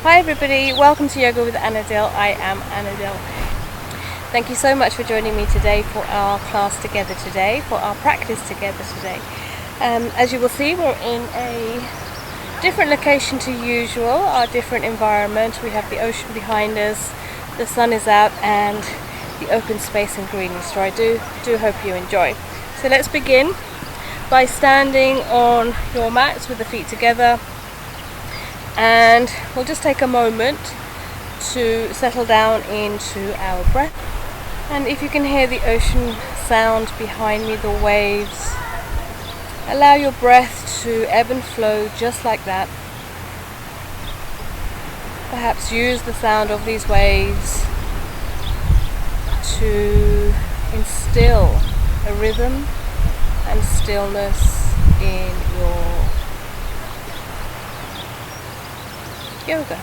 Hi everybody, welcome to Yoga with Anadil. I am Anadil. Thank you so much for joining me today for our class together today, for our practice together today. As you will see, we're in a different location to usual, our different environment. We have the ocean behind us, the sun is out, and the open space and greenery. So I do hope you enjoy. So let's begin by standing on your mats with the feet together. And we'll just take a moment to settle down into our breath. And if you can hear the ocean sound behind me, the waves, allow your breath to ebb and flow just like that. Perhaps use the sound of these waves to instill a rhythm and stillness in your yoga.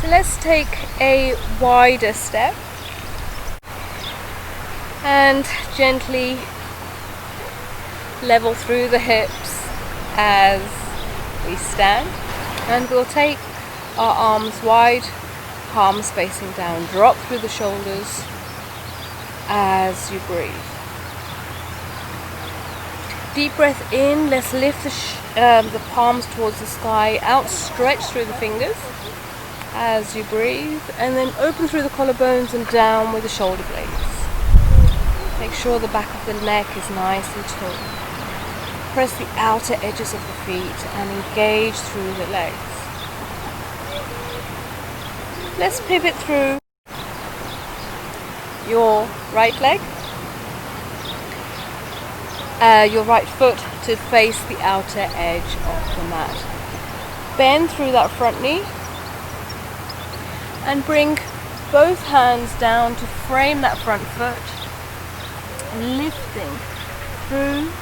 So let's take a wider step and gently level through the hips as we stand, and we'll take our arms wide, palms facing down, drop through the shoulders as you breathe. Deep breath in, let's lift the palms towards the sky, outstretch through the fingers as you breathe, and then open through the collarbones and down with the shoulder blades. Make sure the back of the neck is nice and tall. Press the outer edges of the feet and engage through the legs. Let's pivot through your right leg, your right foot to face the outer edge of the mat. Bend through that front knee and bring both hands down to frame that front foot, lifting through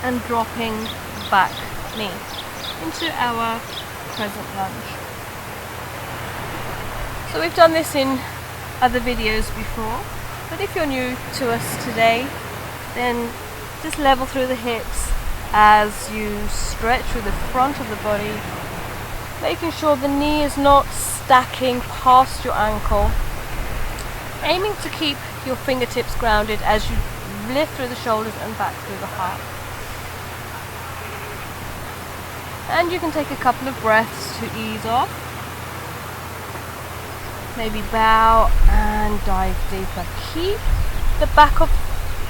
and dropping back knee into our present lunge. So we've done this in other videos before, but if you're new to us today, then just level through the hips as you stretch through the front of the body, making sure the knee is not stacking past your ankle, aiming to keep your fingertips grounded as you lift through the shoulders and back through the heart. And you can take a couple of breaths to ease off. Maybe bow and dive deeper. Keep the back of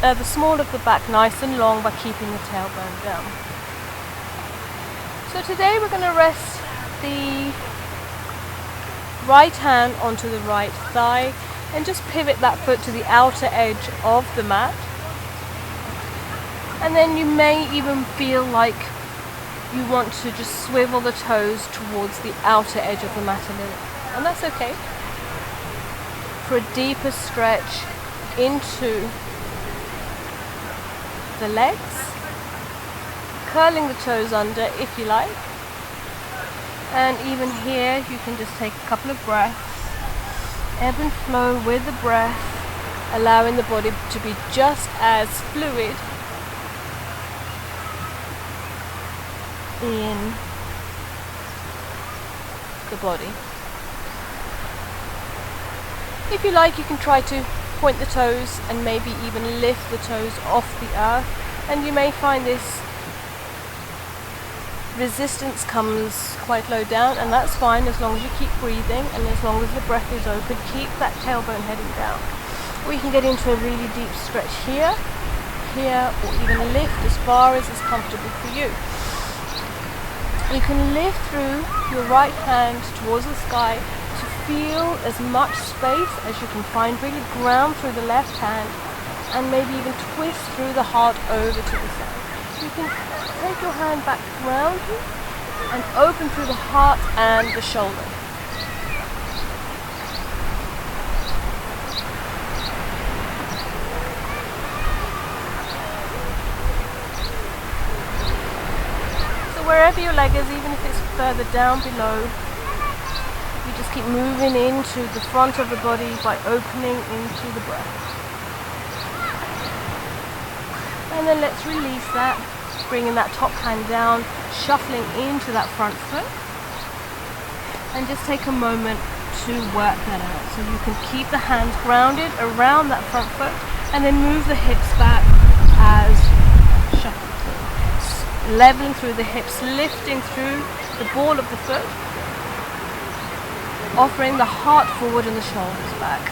the small of the back nice and long by keeping the tailbone down. So today we're going to rest the right hand onto the right thigh and just pivot that foot to the outer edge of the mat. And then you may even feel like you want to just swivel the toes towards the outer edge of the mat a little, and that's okay. For a deeper stretch into the legs, curling the toes under if you like, and even here you can just take a couple of breaths, ebb and flow with the breath, allowing the body to be just as fluid in the body. If you like, you can try to point the toes and maybe even lift the toes off the earth, and you may find this resistance comes quite low down, and that's fine as long as you keep breathing and as long as the breath is open. Keep that tailbone heading down. Or you can get into a really deep stretch here, or even lift as far as is comfortable for you. You can lift through your right hand towards the sky to feel as much space as you can find. Really ground through the left hand and maybe even twist through the heart over to the side. You can take your hand back around you and open through the heart and the shoulder. So wherever your leg is, even if it's further down below, you just just keep moving into the front of the body by opening into the breath. And then let's release that, bringing that top hand down, shuffling into that front foot. And just take a moment to work that out. So you can keep the hands grounded around that front foot and then move the hips back as shuffle through. Leveling through the hips, lifting through the ball of the foot, offering the heart forward and the shoulders back.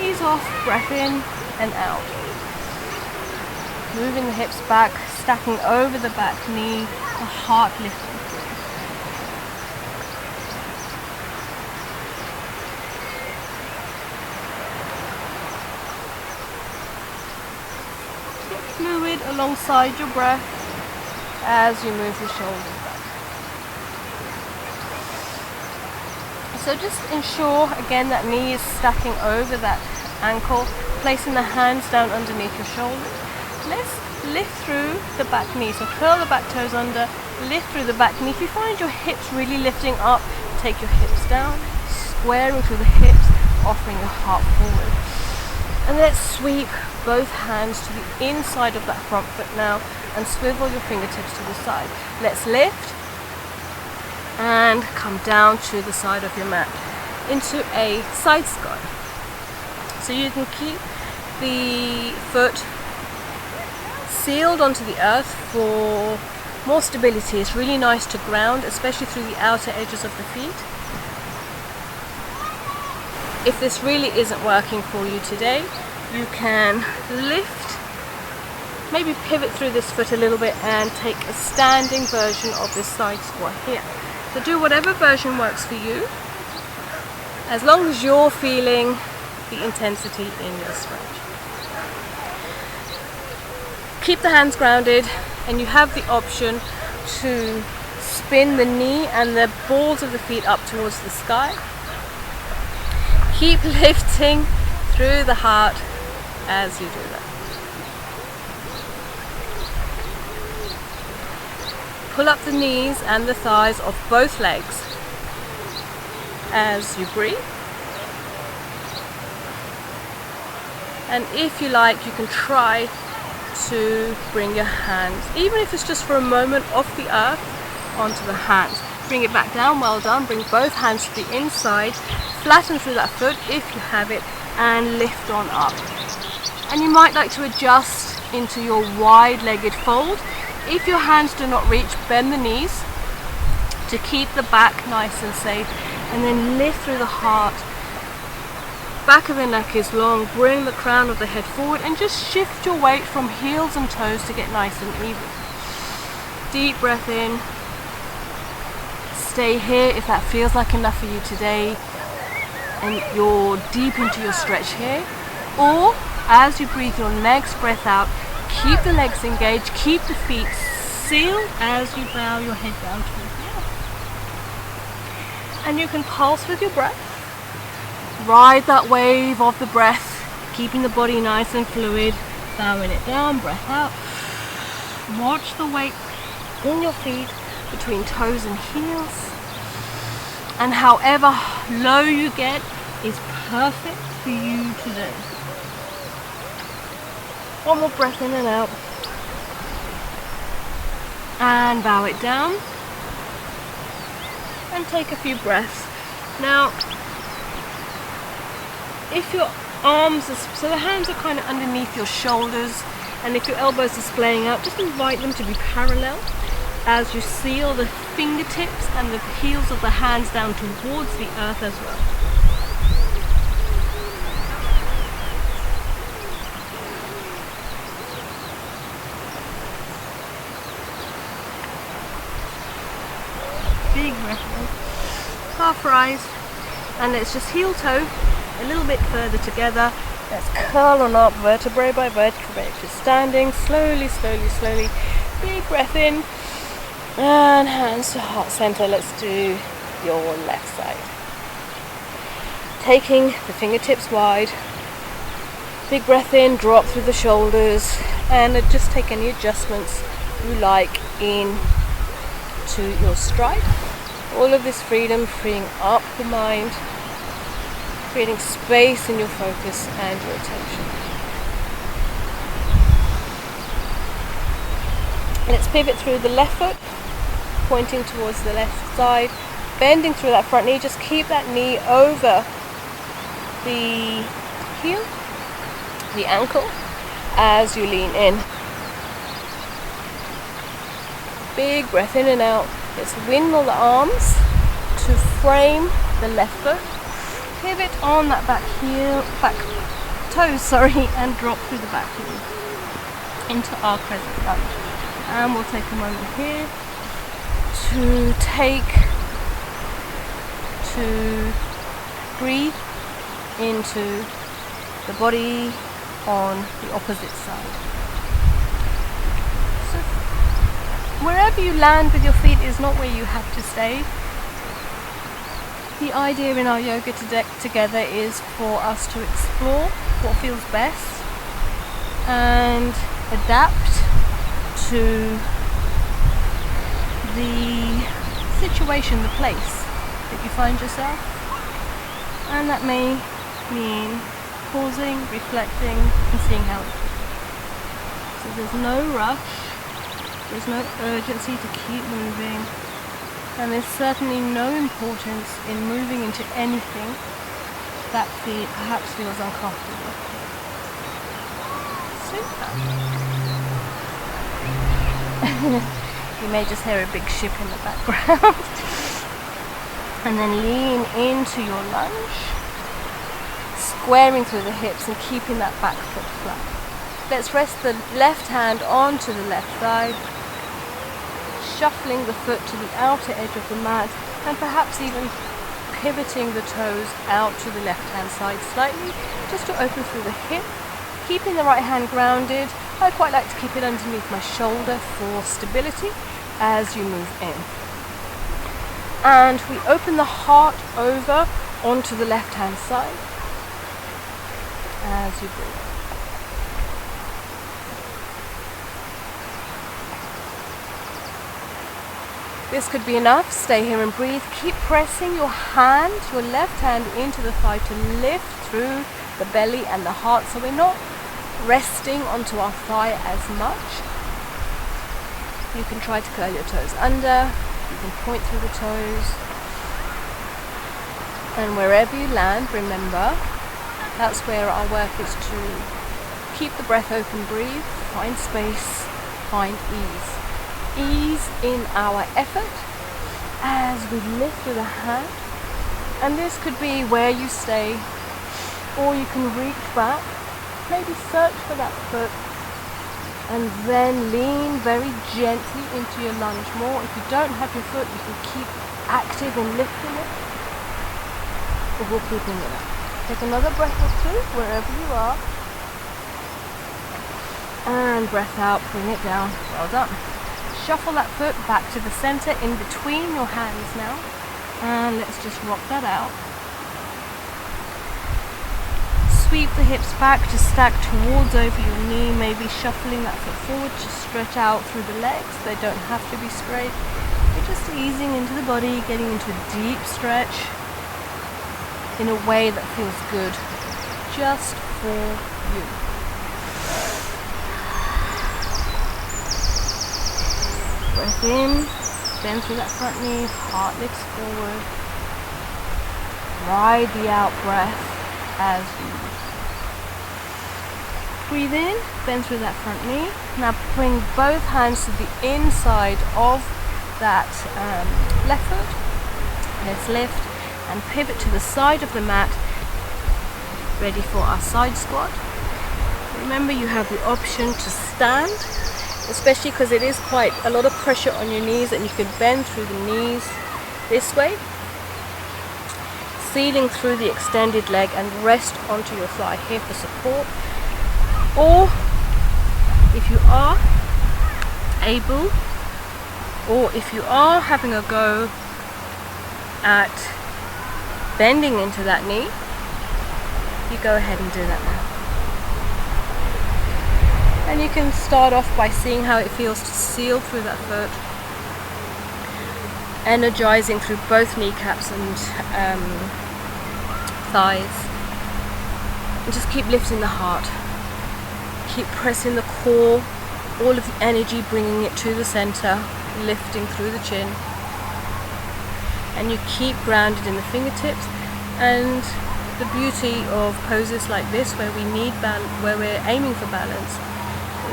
Ease off, breath in and out. Moving the hips back, stacking over the back knee, the heart lifting. Fluid alongside your breath as you move the shoulders back. So just ensure again that knee is stacking over that ankle, placing the hands down underneath your shoulders. Let's lift through the back knee. So curl the back toes under, lift through the back knee. If you find your hips really lifting up, take your hips down, squaring through the hips, offering your heart forward. And let's sweep both hands to the inside of that front foot now and swivel your fingertips to the side. Let's lift and come down to the side of your mat into a side sky. So you can keep the foot sealed onto the earth for more stability. It's really nice to ground, especially through the outer edges of the feet. If this really isn't working for you today, you can lift, maybe pivot through this foot a little bit and take a standing version of this side squat here. So do whatever version works for you, as long as you're feeling the intensity in your stretch. Keep the hands grounded, and you have the option to spin the knee and the balls of the feet up towards the sky. Keep lifting through the heart as you do that. Pull up the knees and the thighs of both legs as you breathe. And if you like, you can try to bring your hands, even if it's just for a moment, off the earth onto the hands. Bring it back down, well done. Bring both hands to the inside, flatten through that foot if you have it, and lift on up. And you might like to adjust into your wide-legged fold. If your hands do not reach, bend the knees to keep the back nice and safe, and then lift through the heart. Back of the neck is long, bring the crown of the head forward and just shift your weight from heels and toes to get nice and even. Deep breath in. Stay here if that feels like enough for you today and you're deep into your stretch here. Or as you breathe your next breath out, keep the legs engaged, keep the feet sealed as you bow your head down towards the earth. And you can pulse with your breath. Ride that wave of the breath, keeping the body nice and fluid, bowing it down, breath out. Watch the weight in your feet between toes and heels. And however low you get is perfect for you today. One more breath in and out. And bow it down. And take a few breaths. Now, if your arms are, so the hands are kind of underneath your shoulders, and if your elbows are splaying out, just invite them to be parallel as you seal the fingertips and the heels of the hands down towards the earth as well. Big breath in. Half rise, and let's just heel toe a little bit further together. Let's curl on up, vertebrae by vertebrae, just standing slowly, slowly, slowly. Big breath in, and hands to heart center. Let's do your left side. Taking the fingertips wide. Big breath in, drop through the shoulders, and just take any adjustments you like in to your stride. All of this freedom, freeing up the mind creating space in your focus and your attention. Let's pivot through the left foot, pointing towards the left side, bending through that front knee. Just keep that knee over the heel, the ankle, as you lean in. Big breath in and out. Let's windmill the arms to frame the left foot. Pivot on that back toes, and drop through the back heel into our crescent lunge. And we'll take a moment here to breathe into the body on the opposite side. So wherever you land with your feet is not where you have to stay. The idea in our yoga together is for us to explore what feels best and adapt to the situation, the place that you find yourself. And that may mean pausing, reflecting, and seeing how it feels. So there's no rush, there's no urgency to keep moving, and there's certainly no importance in moving into anything that perhaps feels uncomfortable. Super. You may just hear a big ship in the background. And then lean into your lunge, squaring through the hips and keeping that back foot flat. Let's rest the left hand onto the left thigh, shuffling the foot to the outer edge of the mat, and perhaps even pivoting the toes out to the left hand side slightly, just to open through the hip, keeping the right hand grounded. I quite like to keep it underneath my shoulder for stability as you move in. And we open the heart over onto the left hand side as you breathe. This could be enough. Stay here and breathe. Keep pressing your left hand into the thigh to lift through the belly and the heart, so we're not resting onto our thigh as much. You can try to curl your toes under. You can point through the toes. And wherever you land, remember, that's where our work is to keep the breath open, breathe, find space, find ease. Ease in our effort as we lift with a hand. And this could be where you stay, or you can reach back, maybe search for that foot, and then lean very gently into your lunge more. If you don't have your foot, you can keep active in lifting it, or keeping it up. Take another breath or two wherever you are, and breath out, bring it down. Well done. Shuffle that foot back to the center in between your hands now, and let's just rock that out. Sweep the hips back to stack towards over your knee, maybe shuffling that foot forward to stretch out through the legs. They don't have to be straight. You're just easing into the body, getting into a deep stretch in a way that feels good just for you. Breath in, bend through that front knee, heart lifts forward. Ride the out breath as you breathe in, bend through that front knee. Now bring both hands to the inside of that left foot. Let's lift and pivot to the side of the mat, ready for our side squat. Remember, you have the option to stand, especially because it is quite a lot of pressure on your knees, and you can bend through the knees this way, sealing through the extended leg, and rest onto your thigh here for support. Or if you are able, or if you are having a go at bending into that knee, you go ahead and do that now. And you can start off by seeing how it feels to seal through that foot, energizing through both kneecaps and thighs. And just keep lifting the heart. Keep pressing the core, all of the energy, bringing it to the center, lifting through the chin. And you keep grounded in the fingertips. And the beauty of poses like this, where where we're aiming for balance,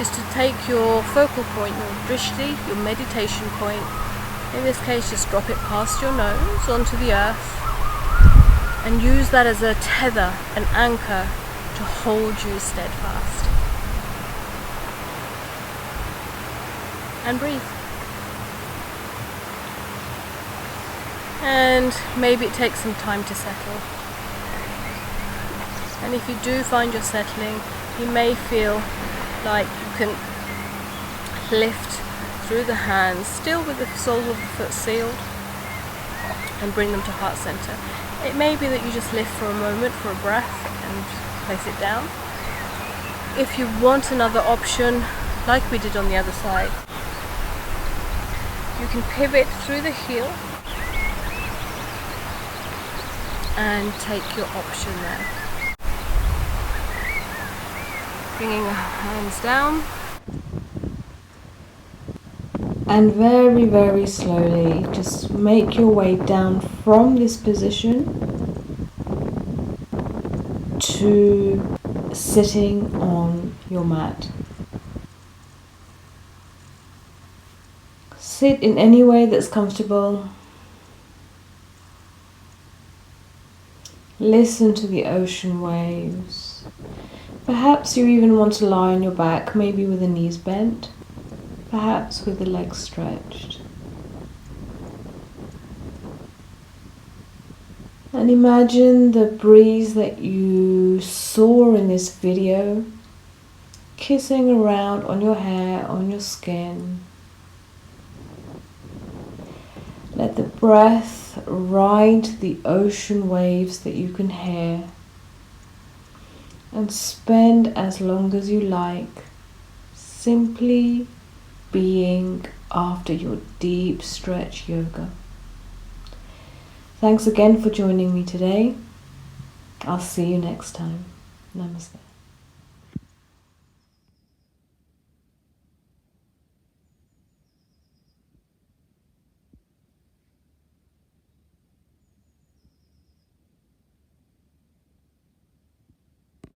is to take your focal point, your drishti, your meditation point. In this case, just drop it past your nose onto the earth, and use that as a tether, an anchor to hold you steadfast. And breathe. And maybe it takes some time to settle. And if you do find you're settling, you may feel like you can lift through the hands, still with the soles of the foot sealed, and bring them to heart center. It may be that you just lift for a moment for a breath and place it down. If you want another option, like we did on the other side, you can pivot through the heel and take your option there. Bringing the hands down. And very, very slowly, just make your way down from this position to sitting on your mat. Sit in any way that's comfortable. Listen to the ocean waves. Perhaps you even want to lie on your back, maybe with the knees bent, perhaps with the legs stretched. And imagine the breeze that you saw in this video kissing around on your hair, on your skin. Let the breath ride the ocean waves that you can hear, and spend as long as you like simply being after your deep stretch yoga. Thanks again for joining me today. I'll see you next time. Namaste.